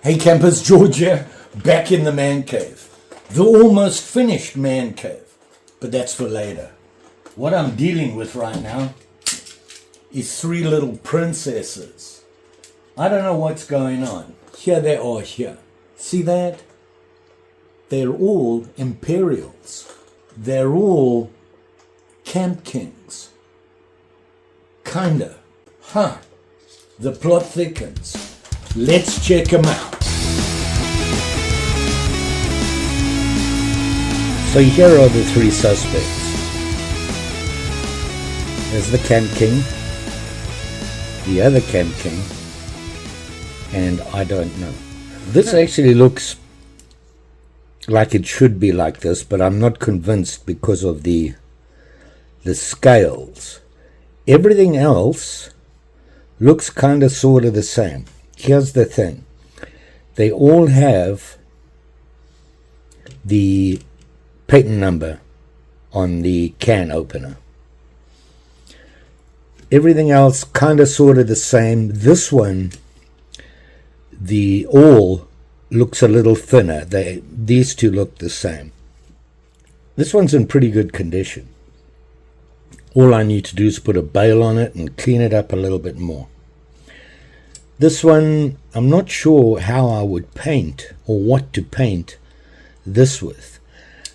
Hey campers, George here, back in the man cave. The almost finished man cave, but that's for later. What I'm dealing with right now is three little princesses. I don't know what's going on. Here they are here. See that? They're all Imperials. They're all Camp Kings. Kinda. The plot thickens. Let's check them out. So here are the three suspects. There's the Camp King, the other Camp King, and I don't know. This actually looks like it should be like this, but I'm not convinced because of the scales. Everything else looks kind of sort of the same. Here's the thing. They all have the patent number on the can opener. Everything else kind of sort of the same. This one, the awl looks a little thinner. These two look the same. This one's in pretty good condition. All I need to do is put a bail on it and clean it up a little bit more. This one, I'm not sure how I would paint or what to paint this with.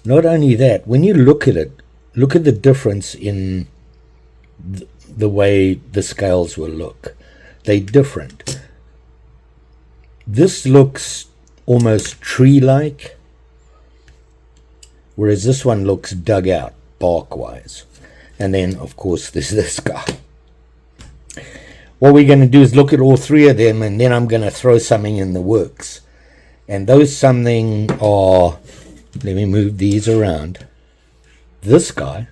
Not only that, when you look at it, look at the difference in the way the scales will look. They're different. This looks almost tree-like, whereas this one looks dug out, bark-wise. And then, of course, there's this guy. What we're going to do is look at all three of them, and then I'm going to throw something in the works. And those something are, let me move these around. This guy,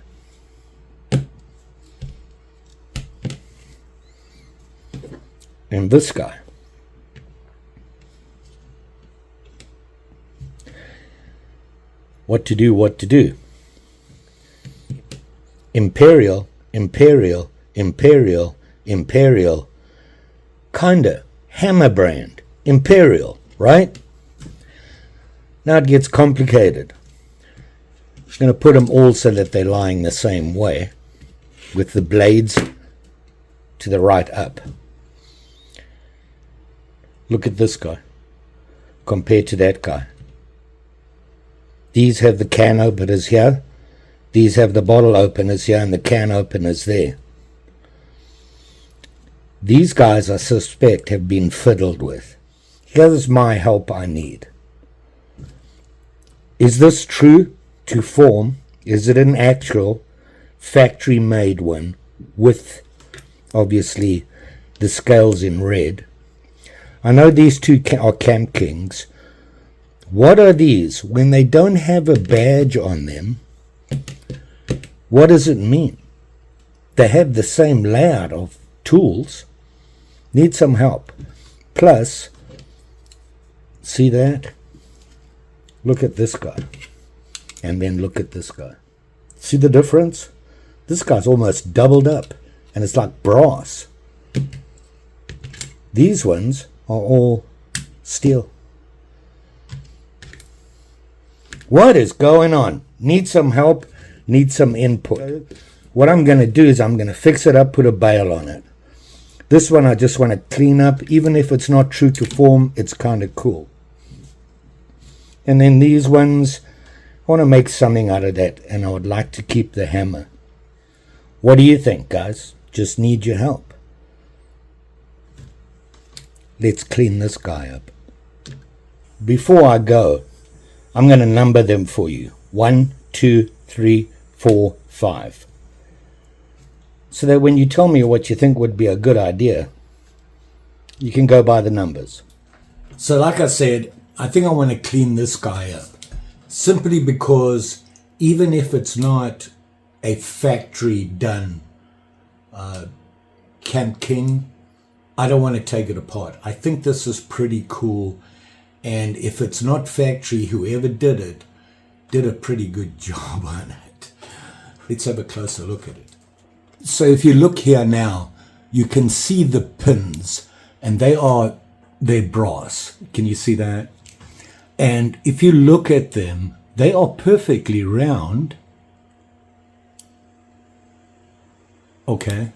and this guy. What to do, what to do. Imperial, Imperial, Imperial, Imperial, kinda, Hammer brand, Imperial, right? Now it gets complicated. I'm just going to put them all so that they're lying the same way, with the blades to the right up. Look at this guy, compared to that guy. These have the can openers here, these have the bottle openers here, and the can openers there. These guys, I suspect, have been fiddled with. Here's my help I need. Is this true to form? Is it an actual factory-made one with, obviously, the scales in red? I know these two are Camp Kings. What are these? When they don't have a badge on them, what does it mean? They have the same layout of tools. Need some help. Plus, see that? Look at this guy. And then look at this guy. See the difference? This guy's almost doubled up. And it's like brass. These ones are all steel. What is going on? Need some help? Need some input. What I'm going to do is I'm going to fix it up, put a bail on it. This one I just want to clean up. Even if it's not true to form, it's kind of cool. And then these ones, I want to make something out of that, and I would like to keep the hammer. What do you think, guys? Just need your help. Let's clean this guy up. Before I go, I'm going to number them for you. 1, 2, 3, 4, 5. So that when you tell me what you think would be a good idea, you can go by the numbers. So like I said, I think I want to clean this guy up. Simply because even if it's not a factory done Camp King, I don't want to take it apart. I think this is pretty cool. And if it's not factory, whoever did it did a pretty good job on it. Let's have a closer look at it. So if you look here now, you can see the pins, and they are they're brass. Can you see that? And if you look at them, they are perfectly round. Okay.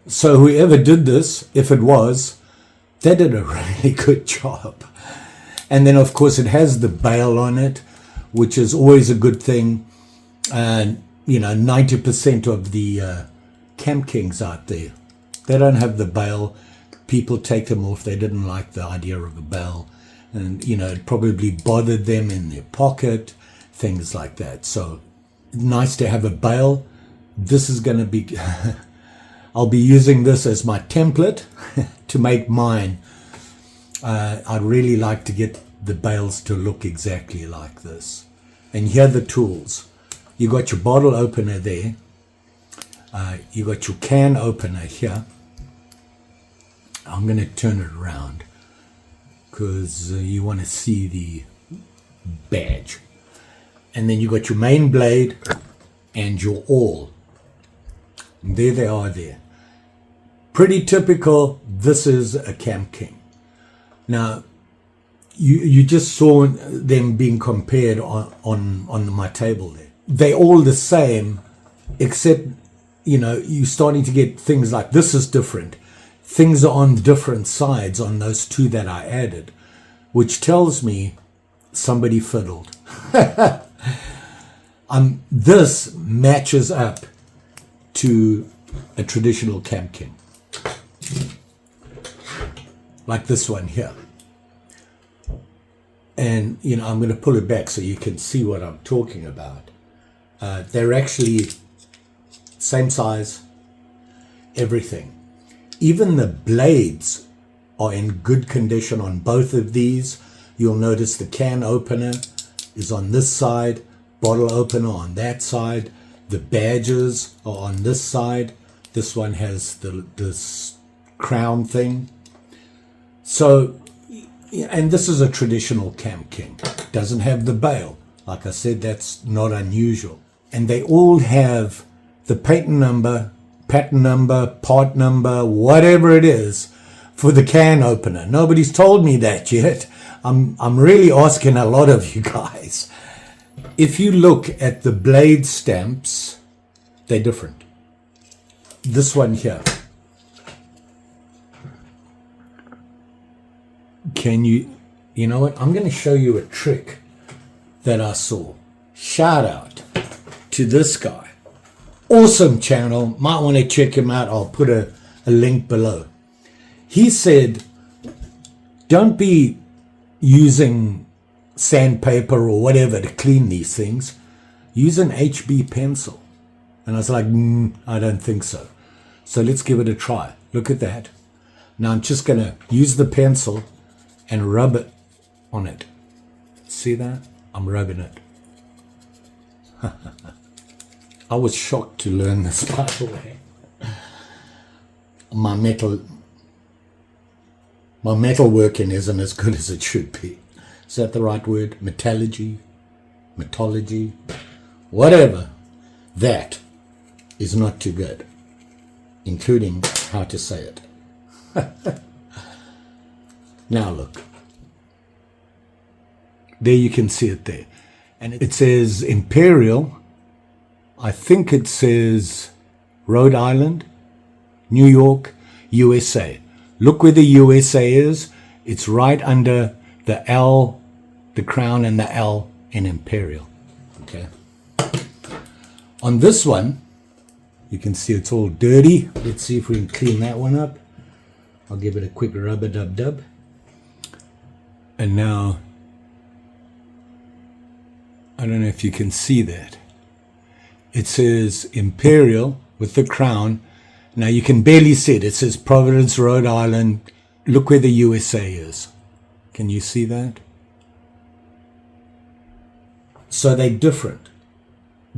So whoever did this, if it was, they did a really good job. And then, of course, it has the bail on it, which is always a good thing. And, 90% of the Camp Kings out there, they don't have the bail. People take them off. They didn't like the idea of a bail. And, it probably bothered them in their pocket, things like that. So, nice to have a bail. This is going to be... I'll be using this as my template to make mine. I'd really like to get the bales to look exactly like this. And here are the tools. You got your bottle opener there. You got your can opener here. I'm going to turn it around because you want to see the badge. And then you got your main blade and your awl. And there they are there. Pretty typical. This is a Camp King. Now, you just saw them being compared on my table there. They're all the same, except, you're starting to get things like this is different. Things are on different sides on those two that I added, which tells me somebody fiddled. This matches up to a traditional Camp King. Like this one here. And, I'm going to pull it back so you can see what I'm talking about. They're actually same size, everything. Even the blades are in good condition on both of these. You'll notice the can opener is on this side, bottle opener on that side. The badges are on this side. This one has this crown thing. So, and this is a traditional Camp King. Doesn't have the bail. Like I said, that's not unusual. And they all have the patent number, part number, whatever it is, for the can opener. Nobody's told me that yet. I'm really asking a lot of you guys. If you look at the blade stamps, they're different. This one here. You know what? I'm going to show you a trick that I saw. Shout out to this guy. Awesome channel. Might want to check him out. I'll put a link below. He said, don't be using sandpaper or whatever to clean these things. Use an HB pencil. And I was like, I don't think so. So let's give it a try. Look at that. Now I'm just going to use the pencil and rub it on it. See that? I'm rubbing it. I was shocked to learn this, by the way. My metalworking isn't as good as it should be. Is that the right word? Metallurgy? Whatever. That is not too good, including how to say it. Now look. There you can see it there. And it says Imperial. I think it says Rhode Island, New York, USA. Look where the USA is. It's right under the L, the crown, and the L in Imperial. Okay. On this one, you can see it's all dirty. Let's see if we can clean that one up. I'll give it a quick rub-a-dub-dub. And now, I don't know if you can see that. It says Imperial with the crown. Now you can barely see it. It says Providence, Rhode Island. Look where the USA is. Can you see that? So they're different.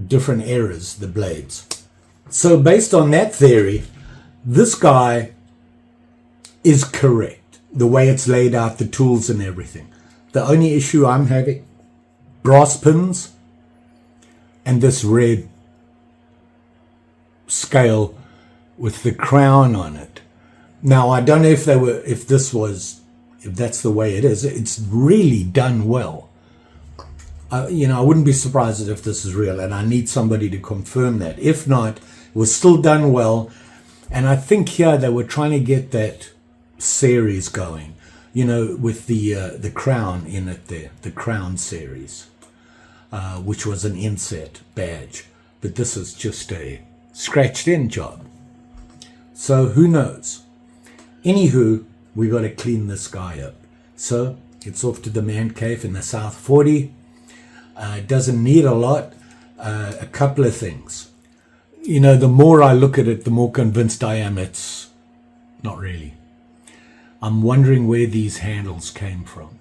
Different eras, the blades. So based on that theory, this guy is correct. The way it's laid out, the tools and everything. The only issue I'm having, brass pins and this red scale with the crown on it. Now, I don't know if that's the way it is. It's really done well. I wouldn't be surprised if this is real, and I need somebody to confirm that. If not, it was still done well. And I think here they were trying to get that series going, with the crown in it there, the crown series, which was an inset badge. But this is just a scratched in job. So who knows? Anywho, we got to clean this guy up. So it's off to the man cave in the South 40. It doesn't need a lot. A couple of things. The more I look at it, the more convinced I am it's not really. I'm wondering where these handles came from.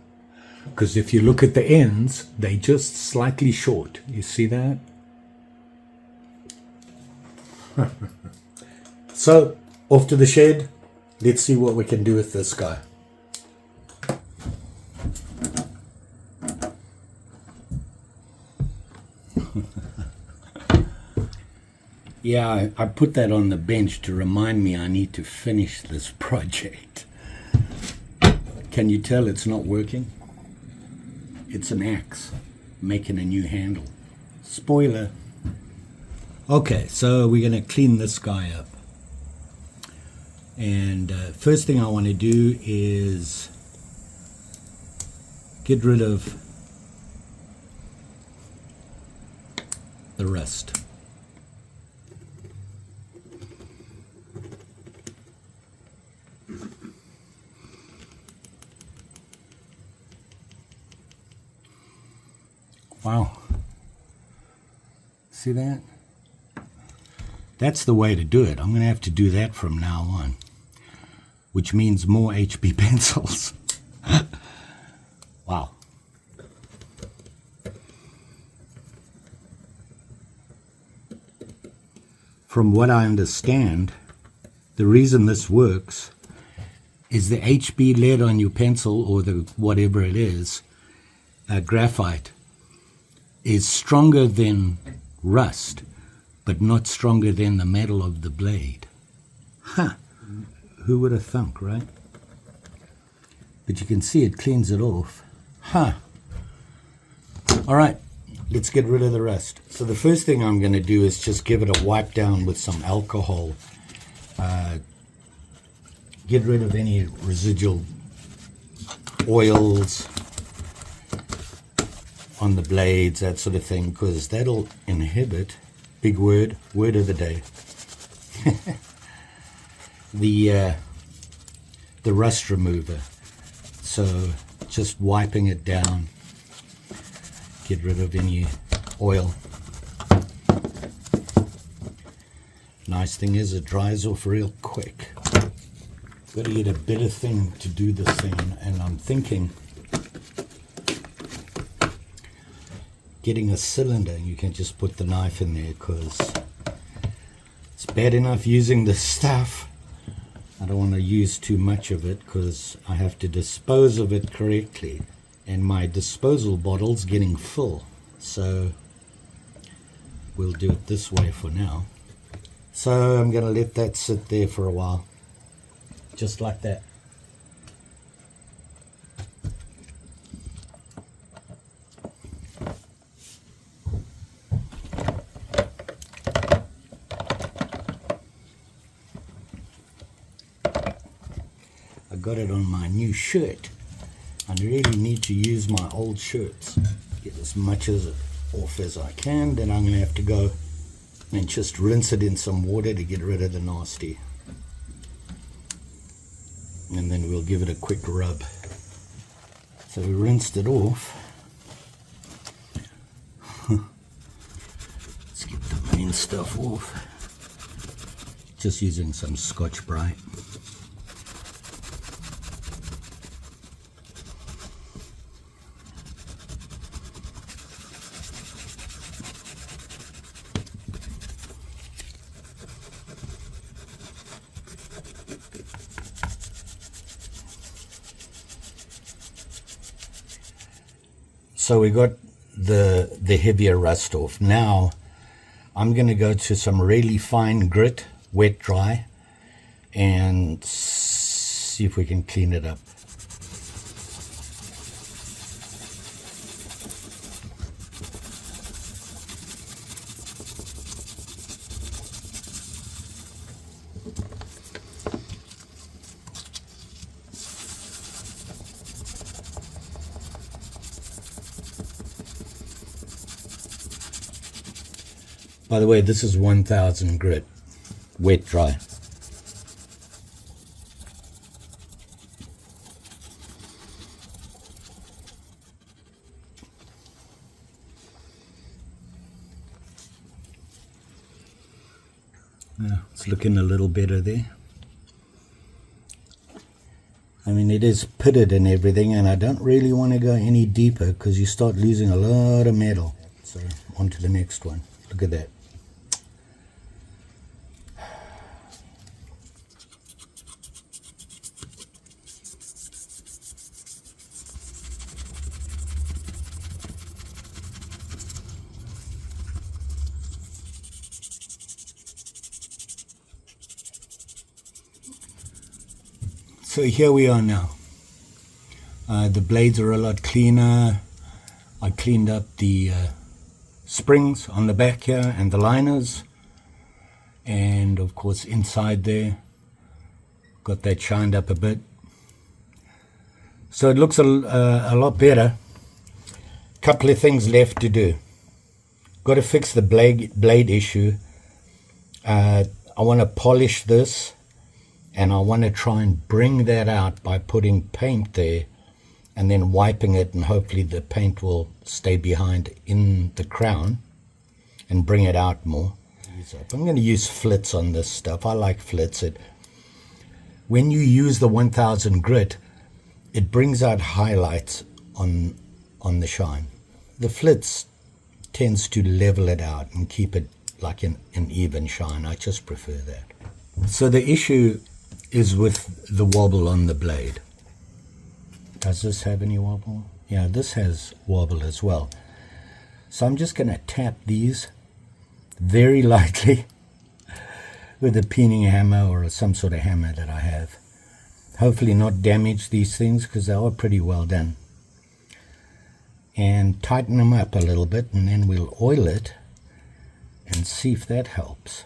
Because if you look at the ends, they're just slightly short. You see that? So, off to the shed. Let's see what we can do with this guy. Yeah, I put that on the bench to remind me I need to finish this project. Can you tell it's not working? It's an axe making a new handle. Spoiler. Okay, so we're going to clean this guy up. And first thing I want to do is get rid of the rust. Wow. See that? That's the way to do it. I'm going to have to do that from now on, which means more HB pencils. Wow. From what I understand, the reason this works is the HB lead on your pencil, or the whatever it is, graphite, is stronger than rust, but not stronger than the metal of the blade. Huh. Who would have thunk, right? But you can see it cleans it off. Huh. All right, let's get rid of the rust. So the first thing I'm going to do is just give it a wipe down with some alcohol. Get rid of any residual oils on the blades, that sort of thing, because that'll inhibit, big word of the day, the rust remover. So just wiping it down, get rid of any oil. Nice thing is it dries off real quick. Got to get a better thing to do this thing, and I'm thinking getting a cylinder. You can just put the knife in there, because it's bad enough using the stuff. I don't want to use too much of it because I have to dispose of it correctly, and my disposal bottle's getting full, so we'll do it this way for now. So I'm going to let that sit there for a while, just like that. I got it on my new shirt. I really need to use my old shirts, get as much of it off as I can. Then I'm going to have to go and just rinse it in some water to get rid of the nasty, and then we'll give it a quick rub. So we rinsed it off. Let's get the main stuff off, just using some Scotch-Brite. So we got the heavier rust off. Now I'm going to go to some really fine grit wet dry and see if we can clean it up. By the way, this is 1000 grit, wet dry. Yeah, it's looking a little better there. I mean, it is pitted and everything, and I don't really want to go any deeper because you start losing a lot of metal. So on to the next one. Look at that. So here we are now. The blades are a lot cleaner. I cleaned up the springs on the back here and the liners, and of course inside there got that shined up a bit, so it looks a lot better. Couple of things left to do. Got to fix the blade issue. I want to polish this, and I want to try and bring that out by putting paint there and then wiping it, and hopefully the paint will stay behind in the crown and bring it out more. I'm going to use flits on this stuff. I like flits. When you use the 1000 grit, it brings out highlights on the shine. The flits tends to level it out and keep it like an even shine. I just prefer that. So the issue is with the wobble on the blade. Does this have any wobble? Yeah, this has wobble as well. So I'm just going to tap these very lightly with a peening hammer or some sort of hammer that I have. Hopefully not damage these things because they are pretty well done. And tighten them up a little bit, and then we'll oil it and see if that helps.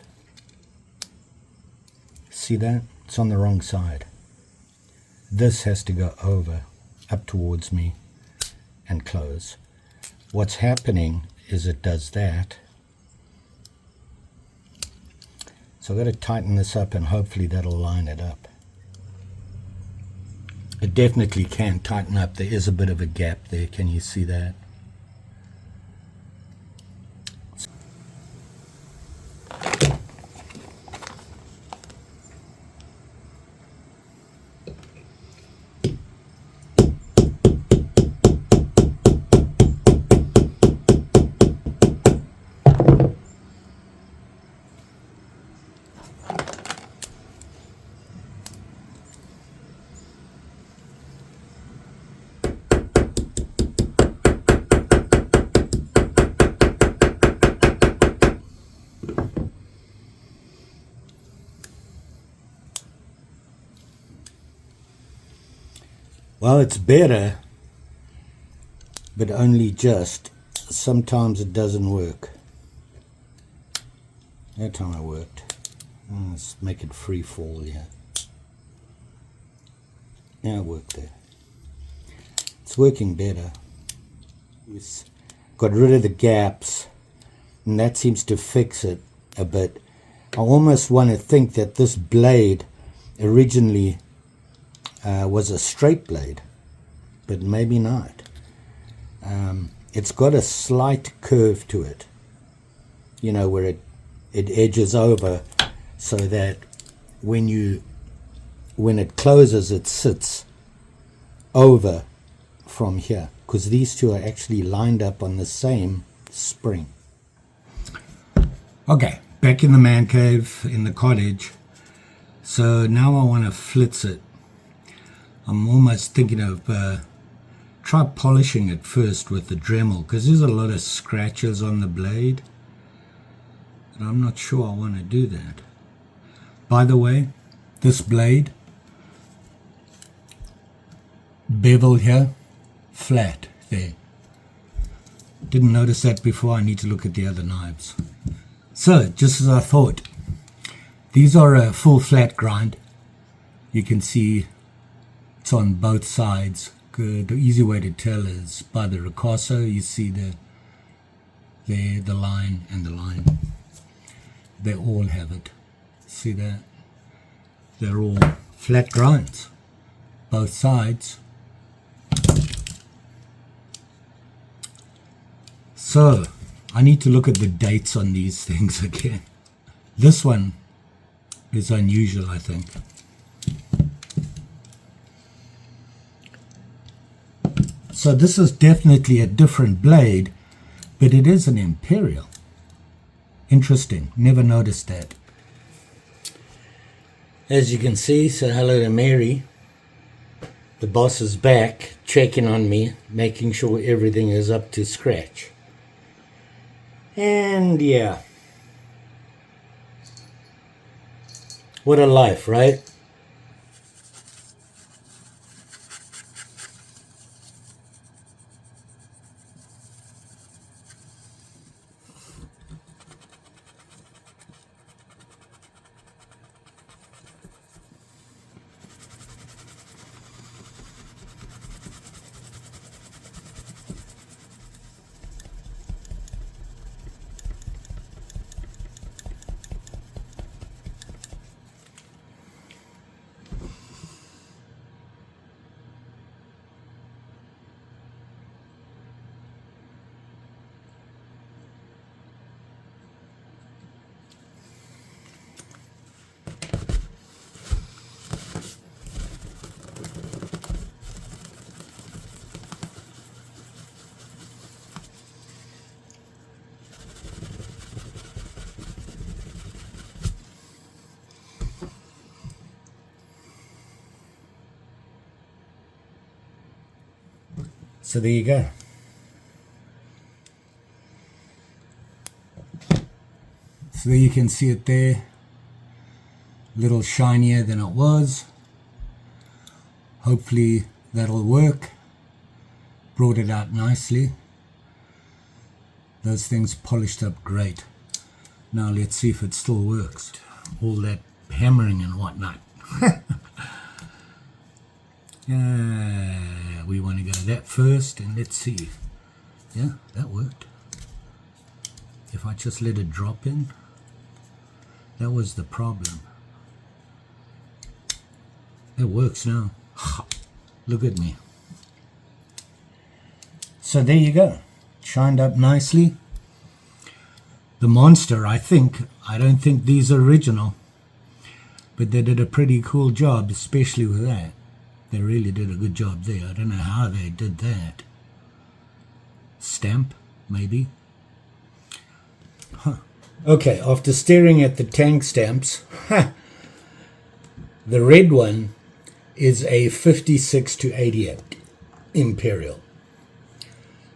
See that? It's on the wrong side. This has to go over, up towards me, and close. What's happening is it does that. So I've got to tighten this up, and hopefully that'll line it up. It definitely can tighten up. There is a bit of a gap there. Can you see that? Well, it's better, but only just. Sometimes it doesn't work. That time it worked. Let's make it free fall here. Yeah, it worked there. It's working better. It's got rid of the gaps, and that seems to fix it a bit. I almost want to think that this blade originally was a straight blade, but maybe not. It's got a slight curve to it, you know, where it edges over so that when it closes, it sits over from here, because these two are actually lined up on the same spring. Okay, back in the man cave in the cottage. So now I want to flitz it. I'm almost thinking of try polishing it first with the Dremel, because there's a lot of scratches on the blade, and I'm not sure I want to do that. By the way, this blade, bevel here, flat there. Didn't notice that before. I need to look at the other knives. So, just as I thought, these are a full flat grind. You can see it's on both sides. Good. The easy way to tell is by the ricasso. You see the line and the line. They all have it. See that? They're all flat grinds, both sides. So, I need to look at the dates on these things again. This one is unusual, I think. So this is definitely a different blade, but it is an Imperial. Interesting, never noticed that. As you can see, say hello to Mary. The boss is back, checking on me, making sure everything is up to scratch. And yeah. What a life, right? So there you go. So there you can see it there. A little shinier than it was. Hopefully that'll work. Brought it out nicely. Those things polished up great. Now let's see if it still works. All that hammering and whatnot. We want to go that first, and let's see. Yeah, that worked. If I just let it drop in, that was the problem. It works now. Look at me. So there you go. Shined up nicely. The monster, I don't think these are original, but they did a pretty cool job, especially with that. They really did a good job there. I don't know how they did that. Stamp, maybe? Huh. Okay, after staring at the tank stamps, the red one is a 56 to 88 Imperial.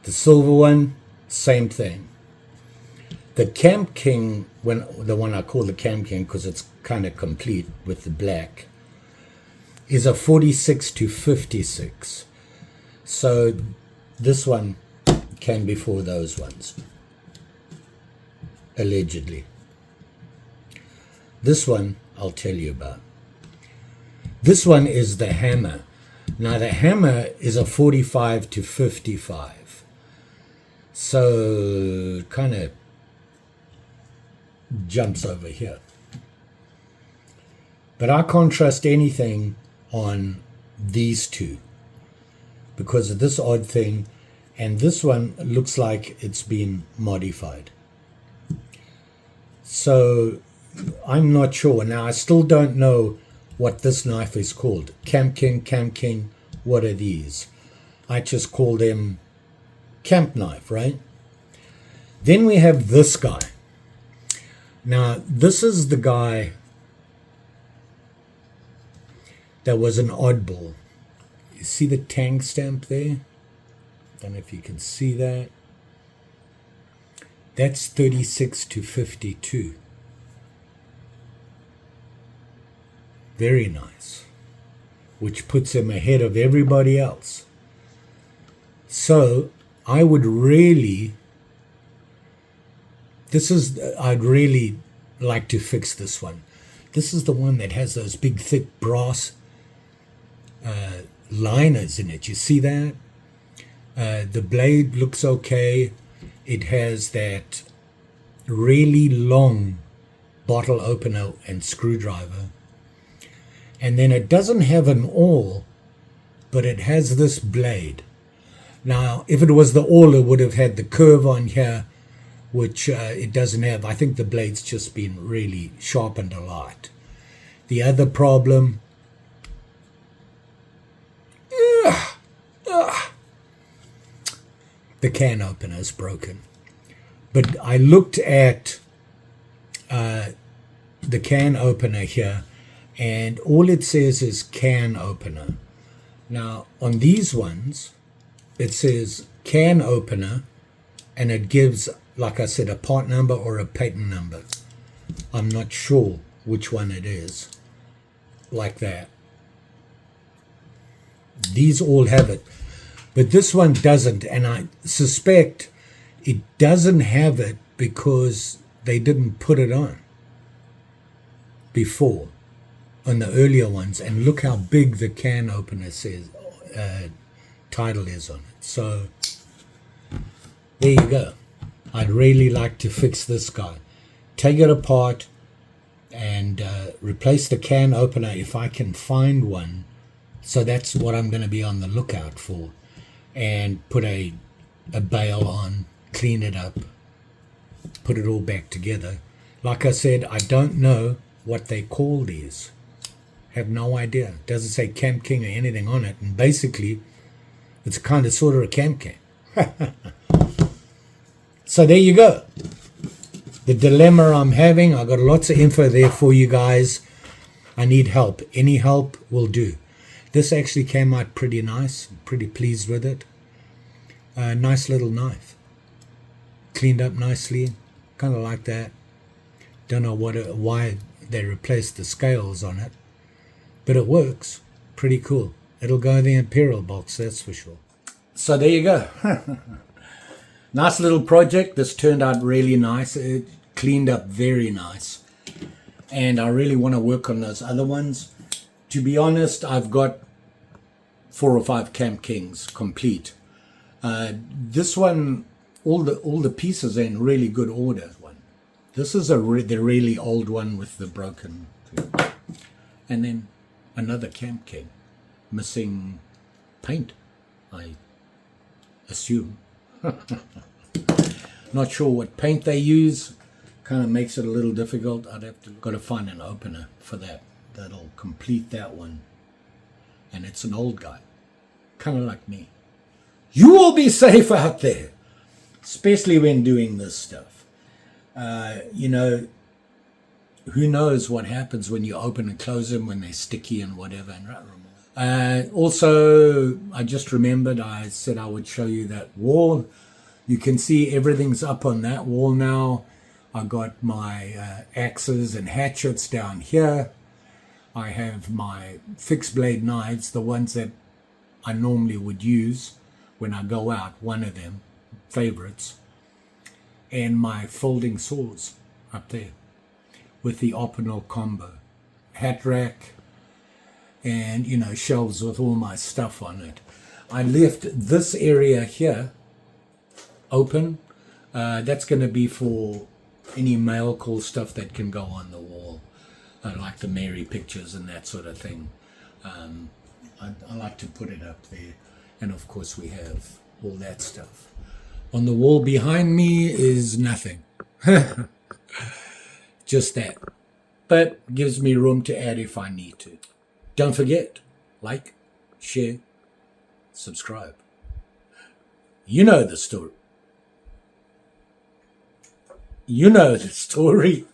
The silver one, same thing. The Camp King, the one I call the Camp King because it's kind of complete with the black, is a 46 to 56. So this one came before those ones, allegedly. This one I'll tell you about. This one is the hammer. Now the hammer is a 45 to 55. So kind of jumps over here. But I can't trust anything on these two because of this odd thing, and this one looks like it's been modified. So I'm not sure. Now I still don't know what this knife is called. Camp King, what are these? I just call them camp knife, right? Then we have this guy. Now this is the guy that was an oddball. You see the tank stamp there? Don't know if you can see that. That's 36 to 52. Very nice. Which puts him ahead of everybody else. So I would really, I'd really like to fix this one. This is the one that has those big thick brass liners in it. You see that? The blade looks okay. It has that really long bottle opener and screwdriver. And then it doesn't have an awl, but it has this blade. Now, if it was the awl, it would have had the curve on here, which it doesn't have. I think the blade's just been really sharpened a lot. The other problem, the can opener is broken. But I looked at the can opener here, and all it says is can opener. Now, on these ones, it says can opener, and it gives, like I said, a part number or a patent number. I'm not sure which one it is, like that. These all have it, but this one doesn't, and I suspect it doesn't have it because they didn't put it on before on the earlier ones. And look how big the can opener says title is on it. So there you go. I'd really like to fix this guy. Take it apart and replace the can opener if I can find one. So that's what I'm going to be on the lookout for. And put a bail on, clean it up, put it all back together. Like I said, I don't know what they call these. Have no idea. It doesn't say Camp King or anything on it. And basically, it's kind of sort of a Camp King. So there you go. The dilemma I'm having. I got lots of info there for you guys. I need help. Any help will do. This actually came out pretty nice. I'm pretty pleased with it. Nice little knife. Cleaned up nicely. Kind of like that. Don't know why they replaced the scales on it. But it works. Pretty cool. It'll go in the Imperial box, that's for sure. So there you go. Nice little project. This turned out really nice. It cleaned up very nice. And I really want to work on those other ones. To be honest, I've got 4 or 5 Camp Kings complete. This one, all the pieces are in really good order. This is the really old one with the broken thing. And then another Camp King, missing paint, I assume. Not sure what paint they use. Kind of makes it a little difficult. Got to find an opener for that. That'll complete that one. And it's an old guy, kind of like me. You will be safe out there, especially when doing this stuff. You know, who knows what happens when you open and close them, when they're sticky and whatever. Also, I just remembered I said I would show you that wall. You can see everything's up on that wall now. I got my axes and hatchets down here. I have my fixed blade knives, the ones that I normally would use when I go out, one of them, favorites, and my folding saws up there with the optional combo. Hat rack and, you know, shelves with all my stuff on it. I left this area here open. That's going to be for any mail call stuff that can go on the wall. Like the Mary pictures and that sort of thing. I like to put it up there. And of course we have all that stuff. On the wall behind me is nothing. Just that. But gives me room to add if I need to. Don't forget, like, share, subscribe. You know the story. You know the story.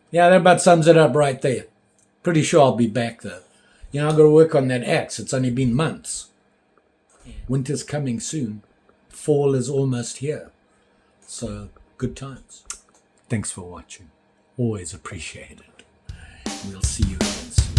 Yeah, that about sums it up right there. Pretty sure I'll be back though. You know, I've got to work on that axe. It's only been months. Winter's coming soon. Fall is almost here. So, good times. Thanks for watching. Always appreciate it. We'll see you again soon.